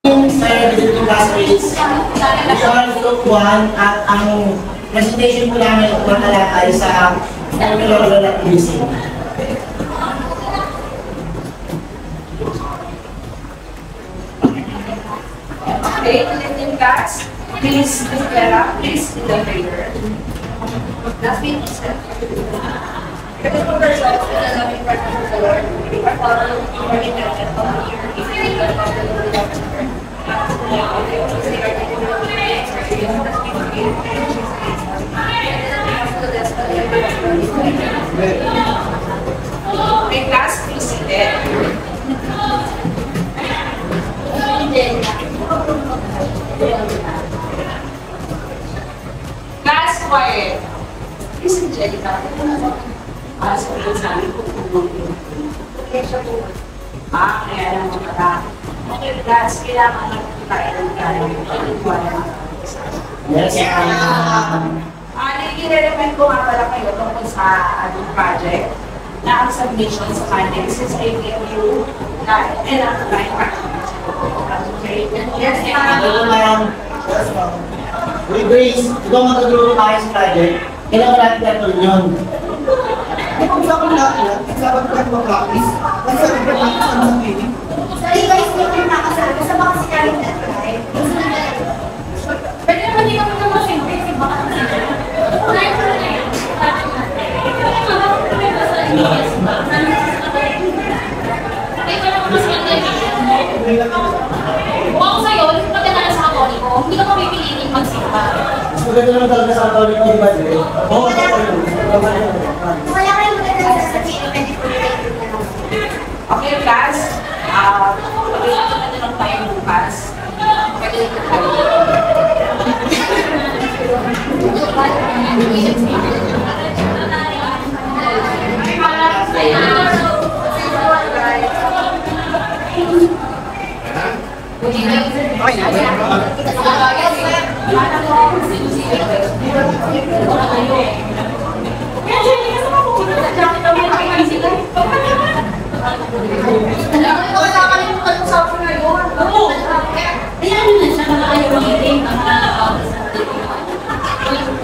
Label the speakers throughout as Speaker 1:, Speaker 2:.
Speaker 1: Sir, visiting classmates, Visual Group 1 at ang presentation po namin ito nakalakay sa Molecular Activity.
Speaker 2: Okay, in class, please, Ms. Vera, please do the prayer. Last week, because for the results, we are loving part of the Lord, we are following our intention of the year, if you read about the Lord of the Lord. Okay, class, please sit there. Class, quiet. Listen, Angelica. Sabihin sa amin kung tumulong. Okay, siya po. Kaya lang mo pala. Okay, class, kailangan natin tayo ng kaya.
Speaker 1: Yes,
Speaker 2: Nag-i-recommend ko nga pala kayo tungkol sa ating project na ang submission sa kanya since I gave you na enough time practice. Okay? Yes,
Speaker 1: ma'am. With Grace, ikaw matutulong tayo sa project. Kailangan natin natin yun.
Speaker 3: Kung sa akin natin yan, sabi ko kayo mag-practice. Kasi sabi ko practice ang mga training.
Speaker 4: Sorry guys, hindi ko nakasabi. Sa baka sinabi na try.
Speaker 5: Pwede naman hindi kami naman simple. Baka kung ako sa'yo, pagkatala sa Katoliko, hindi ka mapipiliin magsimba.
Speaker 1: Maganda naman talaga sa Katoliko, di ba? Oo,
Speaker 4: Wala kayong maganda sa pwede ko
Speaker 2: okay, class. Pag-iwanan natin ng tayo bukas. Pwede ito tayo.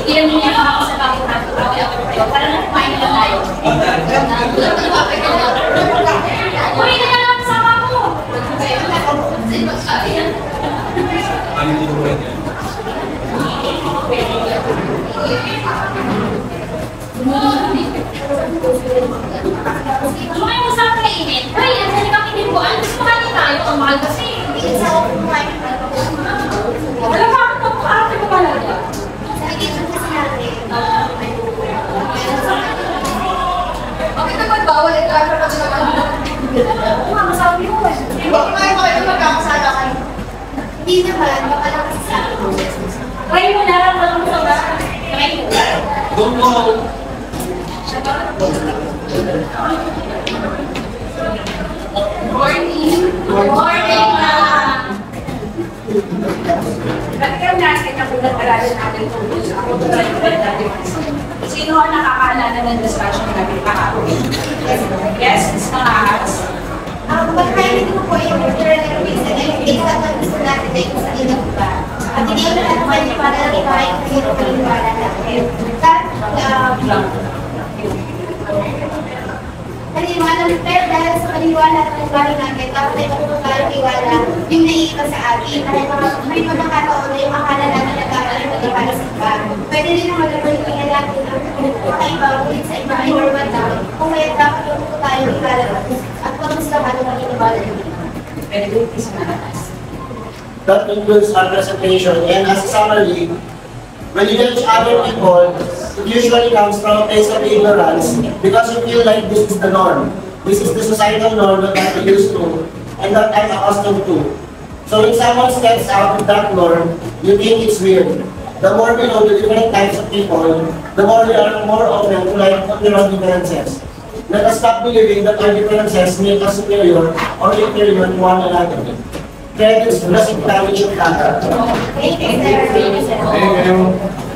Speaker 5: Iyan niya ako sa bago natin. Para na kumain na tayo. Uy, kaya lang kasama ko! Ano kayo sa kainin? Ay, ang sali kang kinimbuan. Gusto makain tayo. Ang mahal kasi.
Speaker 4: Hindi sa ako kumain.
Speaker 5: Wala pa ako ng ate ko talaga.
Speaker 4: Hindi ko kasi natin.
Speaker 2: Bakit naman bawal ito? Ano pa naman?
Speaker 4: Oo nga, masabi ko eh.
Speaker 2: Bakit kayo magkakasala kayo?
Speaker 4: Hindi naman, baka lang kasi sa akin.
Speaker 5: Try mo na lang mo sa ba? Try mo.
Speaker 1: Don't go.
Speaker 2: Morning!
Speaker 5: Morning na!
Speaker 2: Balikan natin ang pinag-aralan natin tungkol sa sino ang nakakaalala ng discussion natin kahapon? Yes, Ms. Mangaas.
Speaker 4: Pag-try ko po yung literal reason ay yung isa na gusto natin na yung sa ilang iba. At hindi yung naman yung para lang iba yung hindi ko paniwala natin. Pero dahil sa paniwala at paniwala natin, tapos ay matutulong iwala yung naiiba sa atin. Dahil may magkakataon na yung akala natin nagkakaroon ng iba sa iba. Pwede rin naman naman yung natin ang makaiba ulit sa iba ay normal lang. Kung may dapat yung tayo ilalabas at pag-gustahan ng paniwala natin.
Speaker 2: Very good, Ms. Mangaas.
Speaker 1: That concludes our presentation. And as a summary, when you judge other people, it usually comes from a place of ignorance because you feel like this is the norm. This is the societal norm that I'm used to and that I'm accustomed to. So when someone steps out of that norm, you think it's weird. The more we know the different types of people, the more we are more open to learn from their own differences. Let us stop believing that our differences make us superior or inferior to one another. Credits, blessing, damage, and contact.
Speaker 4: Thank you, sir.
Speaker 3: Thank you.